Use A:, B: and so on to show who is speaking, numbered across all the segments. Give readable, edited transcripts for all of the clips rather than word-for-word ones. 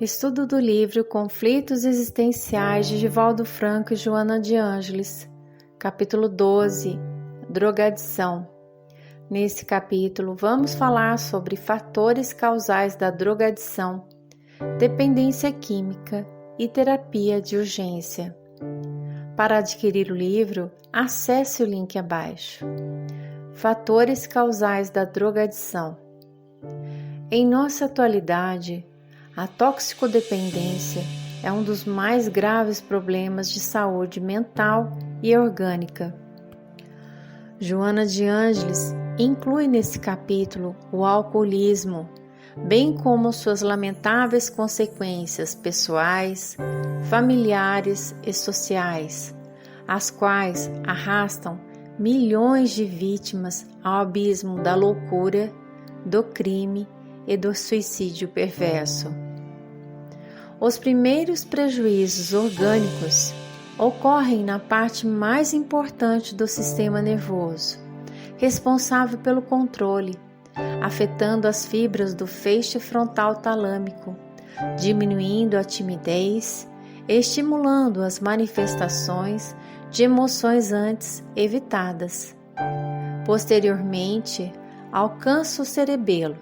A: Estudo do livro Conflitos Existenciais de Divaldo Franco e Joana de Ângeles, capítulo 12, Drogadição. Nesse capítulo, vamos falar sobre fatores causais da drogadição, dependência química e terapia de urgência. Para adquirir o livro, acesse o link abaixo. Fatores causais da drogadição. Em nossa atualidade, a toxicodependência é um dos mais graves problemas de saúde mental e orgânica. Joana de Ângeles inclui nesse capítulo o alcoolismo, bem como suas lamentáveis consequências pessoais, familiares e sociais, as quais arrastam milhões de vítimas ao abismo da loucura, do crime e do suicídio perverso. Os primeiros prejuízos orgânicos ocorrem na parte mais importante do sistema nervoso, responsável pelo controle, afetando as fibras do feixe frontal talâmico, diminuindo a timidez e estimulando as manifestações de emoções antes evitadas. Posteriormente, alcança o cerebelo,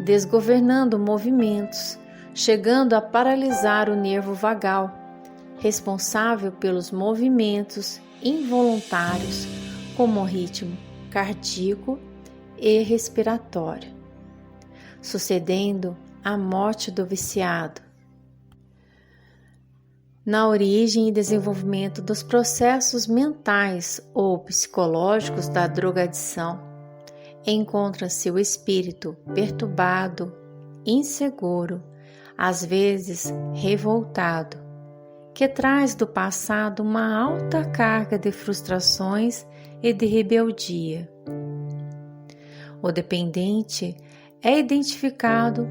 A: desgovernando movimentos, chegando a paralisar o nervo vagal, responsável pelos movimentos involuntários, como o ritmo cardíaco e respiratório, sucedendo a morte do viciado. Na origem e desenvolvimento dos processos mentais ou psicológicos da drogadição, encontra-se o espírito perturbado, inseguro, às vezes revoltado, que traz do passado uma alta carga de frustrações e de rebeldia. O dependente é identificado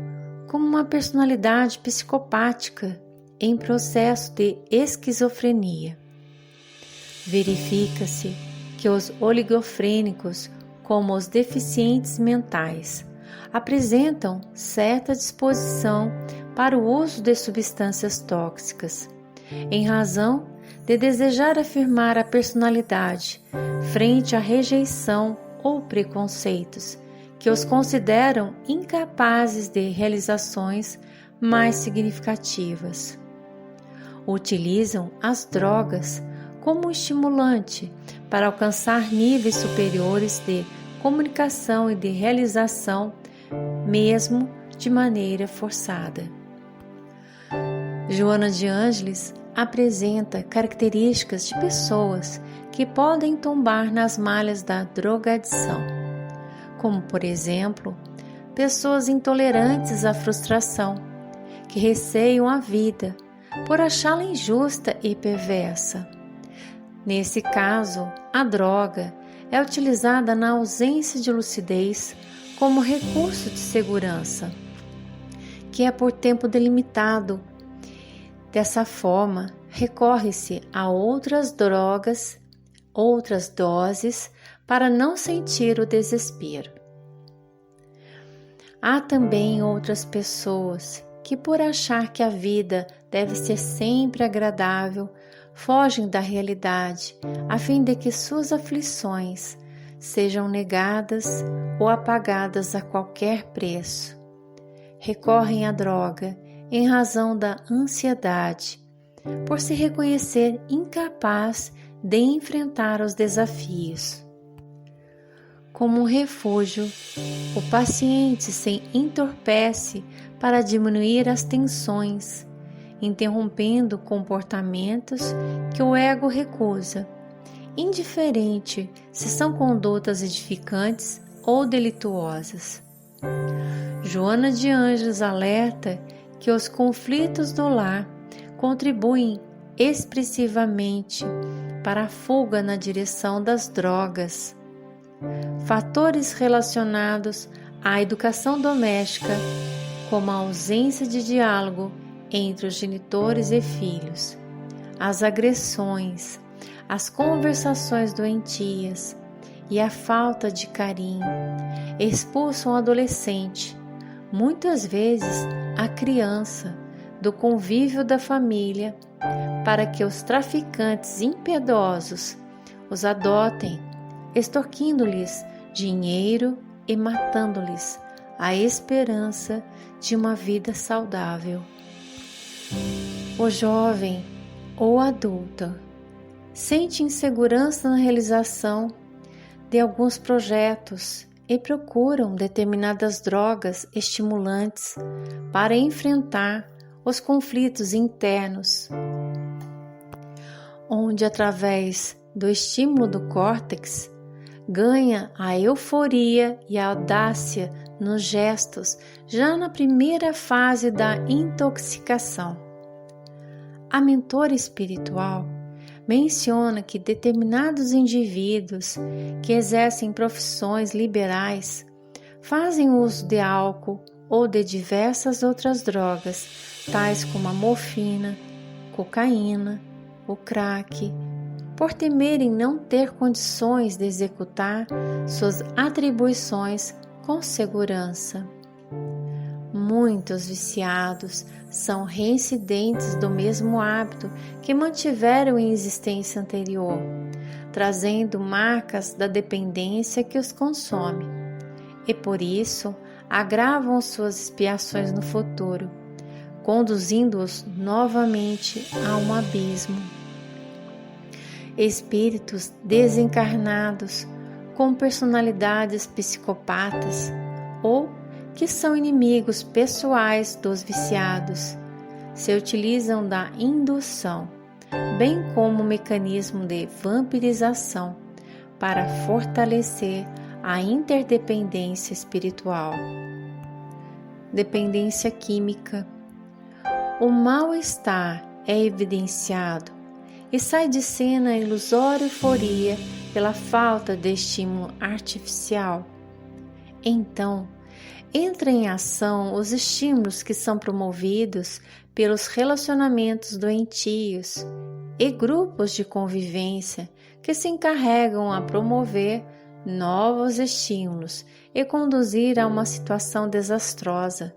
A: como uma personalidade psicopática em processo de esquizofrenia. Verifica-se que os oligofrênicos, como os deficientes mentais, apresentam certa disposição para o uso de substâncias tóxicas, em razão de desejar afirmar a personalidade frente à rejeição ou preconceitos que os consideram incapazes de realizações mais significativas. Utilizam as drogas como um estimulante para alcançar níveis superiores de comunicação e de realização, mesmo de maneira forçada. Joana de Ângeles apresenta características de pessoas que podem tombar nas malhas da drogadição, como, por exemplo, pessoas intolerantes à frustração, que receiam a vida por achá-la injusta e perversa. Nesse caso, a droga é utilizada na ausência de lucidez como recurso de segurança, que é por tempo delimitado. Dessa forma, recorre-se a outras drogas, outras doses, para não sentir o desespero. Há também outras pessoas que, por achar que a vida deve ser sempre agradável, fogem da realidade a fim de que suas aflições sejam negadas ou apagadas a qualquer preço. Recorrem à droga em razão da ansiedade, por se reconhecer incapaz de enfrentar os desafios. Como um refúgio, o paciente se entorpece para diminuir as tensões, interrompendo comportamentos que o ego recusa, indiferente se são condutas edificantes ou delituosas. Joana de Ângeles alerta que os conflitos do lar contribuem expressivamente para a fuga na direção das drogas. Fatores relacionados à educação doméstica, como a ausência de diálogo entre os genitores e filhos, as agressões, as conversações doentias e a falta de carinho, expulsam o adolescente, muitas vezes a criança, do convívio da família para que os traficantes impiedosos os adotem, extorquindo-lhes dinheiro e matando-lhes a esperança de uma vida saudável. O jovem ou adulto sente insegurança na realização de alguns projetos e procuram determinadas drogas estimulantes para enfrentar os conflitos internos, onde através do estímulo do córtex ganha a euforia e a audácia nos gestos já na primeira fase da intoxicação. A mentora espiritual menciona que determinados indivíduos que exercem profissões liberais fazem uso de álcool ou de diversas outras drogas, tais como a morfina, cocaína, o crack, por temerem não ter condições de executar suas atribuições com segurança. Muitos viciados são reincidentes do mesmo hábito que mantiveram em existência anterior, trazendo marcas da dependência que os consome, e por isso agravam suas expiações no futuro, conduzindo-os novamente a um abismo. Espíritos desencarnados com personalidades psicopatas ou que são inimigos pessoais dos viciados, se utilizam da indução, bem como mecanismo de vampirização, para fortalecer a interdependência espiritual. Dependência química. O mal-estar é evidenciado e sai de cena a ilusória euforia pela falta de estímulo artificial. Então, entra em ação os estímulos que são promovidos pelos relacionamentos doentios e grupos de convivência que se encarregam a promover novos estímulos e conduzir a uma situação desastrosa,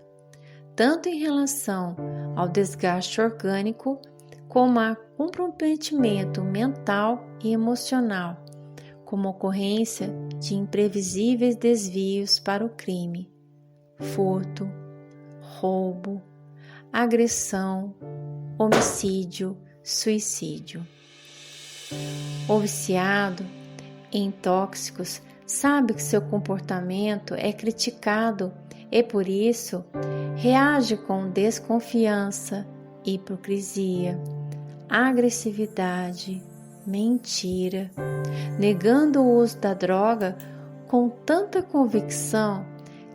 A: tanto em relação ao desgaste orgânico como a comprometimento mental e emocional, como ocorrência de imprevisíveis desvios para o crime, furto, roubo, agressão, homicídio, suicídio. O viciado em tóxicos sabe que seu comportamento é criticado e por isso reage com desconfiança, hipocrisia, agressividade, mentira, negando o uso da droga com tanta convicção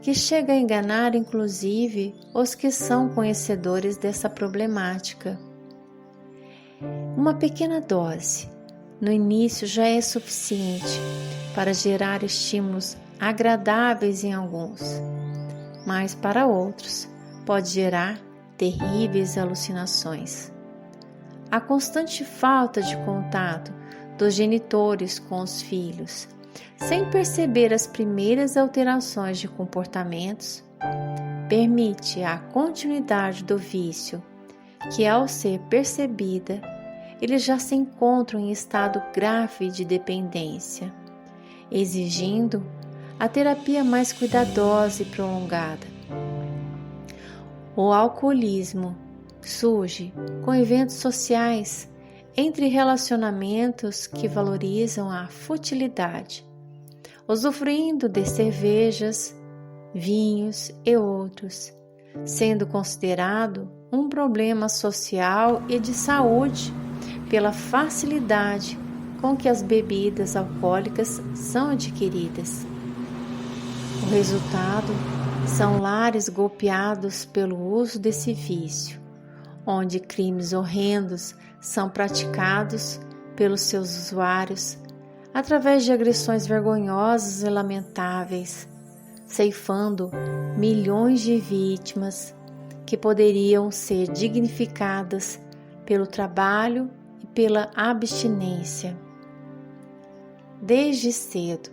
A: que chega a enganar inclusive os que são conhecedores dessa problemática. Uma pequena dose, no início, já é suficiente para gerar estímulos agradáveis em alguns, mas para outros pode gerar terríveis alucinações. A constante falta de contato dos genitores com os filhos, sem perceber as primeiras alterações de comportamentos, permite a continuidade do vício, que ao ser percebida, eles já se encontram em estado grave de dependência, exigindo a terapia mais cuidadosa e prolongada. O alcoolismo surge com eventos sociais entre relacionamentos que valorizam a futilidade, usufruindo de cervejas, vinhos e outros, sendo considerado um problema social e de saúde pela facilidade com que as bebidas alcoólicas são adquiridas. O resultado são lares golpeados pelo uso desse vício, onde crimes horrendos são praticados pelos seus usuários através de agressões vergonhosas e lamentáveis, ceifando milhões de vítimas que poderiam ser dignificadas pelo trabalho e pela abstinência. Desde cedo,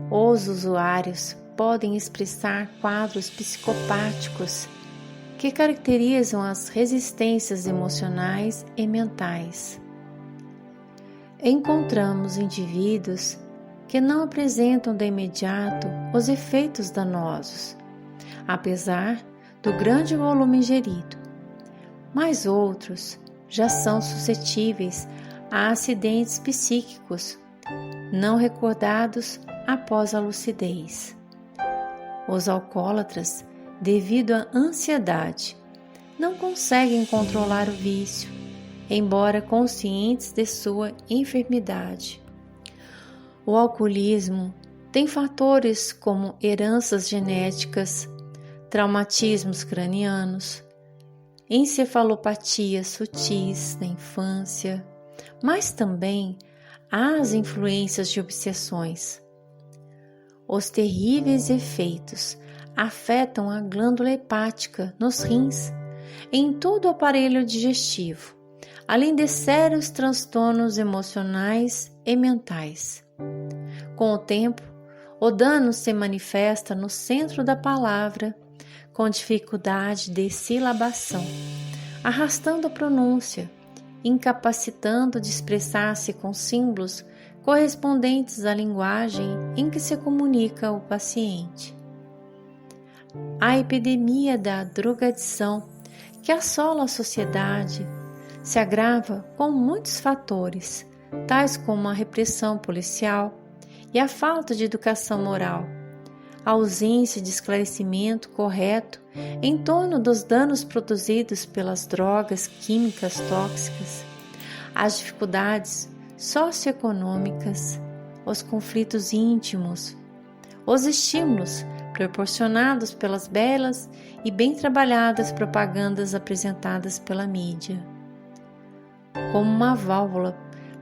A: os usuários podem expressar quadros psicopáticos que caracterizam as resistências emocionais e mentais. Encontramos indivíduos que não apresentam de imediato os efeitos danosos, apesar do grande volume ingerido, mas outros já são suscetíveis a acidentes psíquicos não recordados após a lucidez. Os alcoólatras, devido à ansiedade, não conseguem controlar o vício, embora conscientes de sua enfermidade. O alcoolismo tem fatores como heranças genéticas, traumatismos cranianos, encefalopatias sutis na infância, mas também há as influências de obsessões. Os terríveis efeitos afetam a glândula hepática nos rins, em todo o aparelho digestivo, além de sérios transtornos emocionais e mentais. Com o tempo, o dano se manifesta no centro da palavra, com dificuldade de silabação, arrastando a pronúncia, incapacitando de expressar-se com símbolos correspondentes à linguagem em que se comunica o paciente. A epidemia da drogadição, que assola a sociedade, se agrava com muitos fatores, tais como a repressão policial e a falta de educação moral, a ausência de esclarecimento correto em torno dos danos produzidos pelas drogas químicas tóxicas, as dificuldades socioeconômicas, os conflitos íntimos, os estímulos proporcionados pelas belas e bem trabalhadas propagandas apresentadas pela mídia. Como uma válvula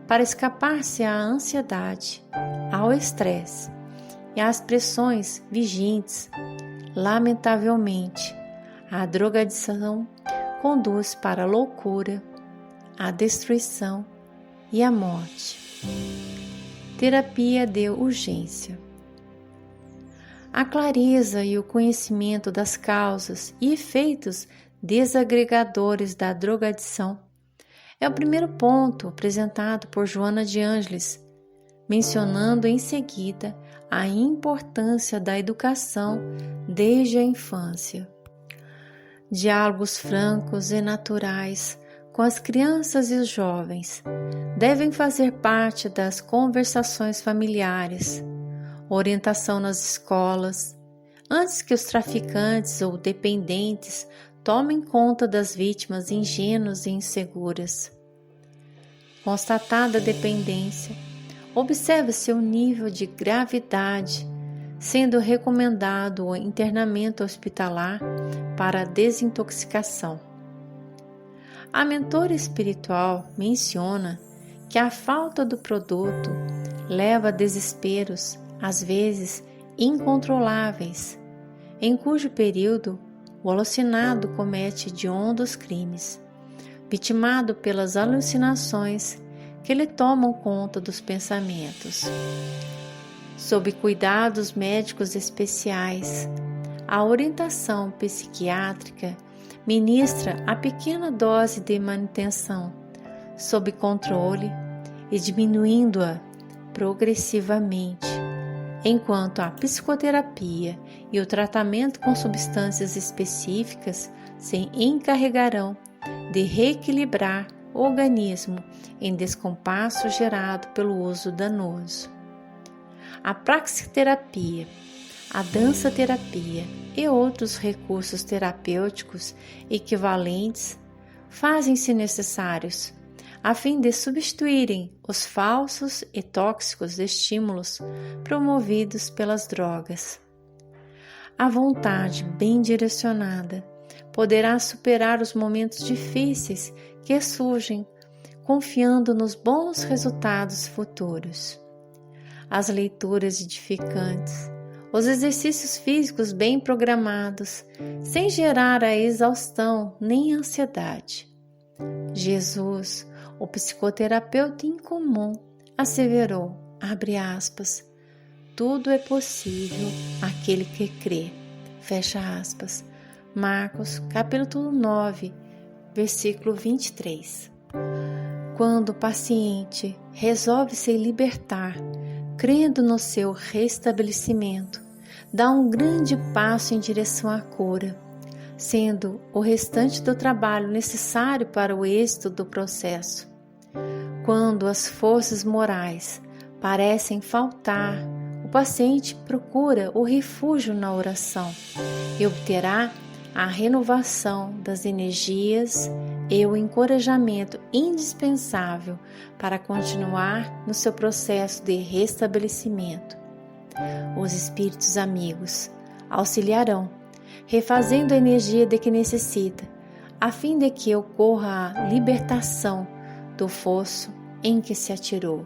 A: para escapar-se à ansiedade, ao estresse e às pressões vigentes, lamentavelmente, a drogadição conduz para a loucura, a destruição e a morte. Terapia de urgência. A clareza e o conhecimento das causas e efeitos desagregadores da drogadição é o primeiro ponto apresentado por Joana de Ângeles, mencionando em seguida a importância da educação desde a infância. Diálogos francos e naturais com as crianças e os jovens devem fazer parte das conversações familiares, orientação nas escolas, antes que os traficantes ou dependentes tomem conta das vítimas ingênuas e inseguras. Constatada a dependência, observa-se o nível de gravidade, sendo recomendado o internamento hospitalar para a desintoxicação. A mentora espiritual menciona que a falta do produto leva a desesperos, às vezes incontroláveis, em cujo período o alucinado comete hediondos crimes, vitimado pelas alucinações que lhe tomam conta dos pensamentos. Sob cuidados médicos especiais, a orientação psiquiátrica ministra a pequena dose de manutenção, sob controle e diminuindo-a progressivamente, enquanto a psicoterapia e o tratamento com substâncias específicas se encarregarão de reequilibrar o organismo em descompasso gerado pelo uso danoso. A praxiterapia, a dança-terapia e outros recursos terapêuticos equivalentes fazem-se necessários a fim de substituírem os falsos e tóxicos estímulos promovidos pelas drogas. A vontade bem direcionada poderá superar os momentos difíceis que surgem, confiando nos bons resultados futuros. As leituras edificantes, os exercícios físicos bem programados, sem gerar a exaustão nem a ansiedade. Jesus, o psicoterapeuta incomum, asseverou, abre aspas, tudo é possível àquele que crê, fecha aspas, Marcos, capítulo 9, versículo 23. Quando o paciente resolve se libertar, crendo no seu restabelecimento, dá um grande passo em direção à cura, sendo o restante do trabalho necessário para o êxito do processo. Quando as forças morais parecem faltar, o paciente procura o refúgio na oração e obterá a renovação das energias e o encorajamento indispensável para continuar no seu processo de restabelecimento. Os espíritos amigos auxiliarão, refazendo a energia de que necessita, a fim de que ocorra a libertação do fosso em que se atirou.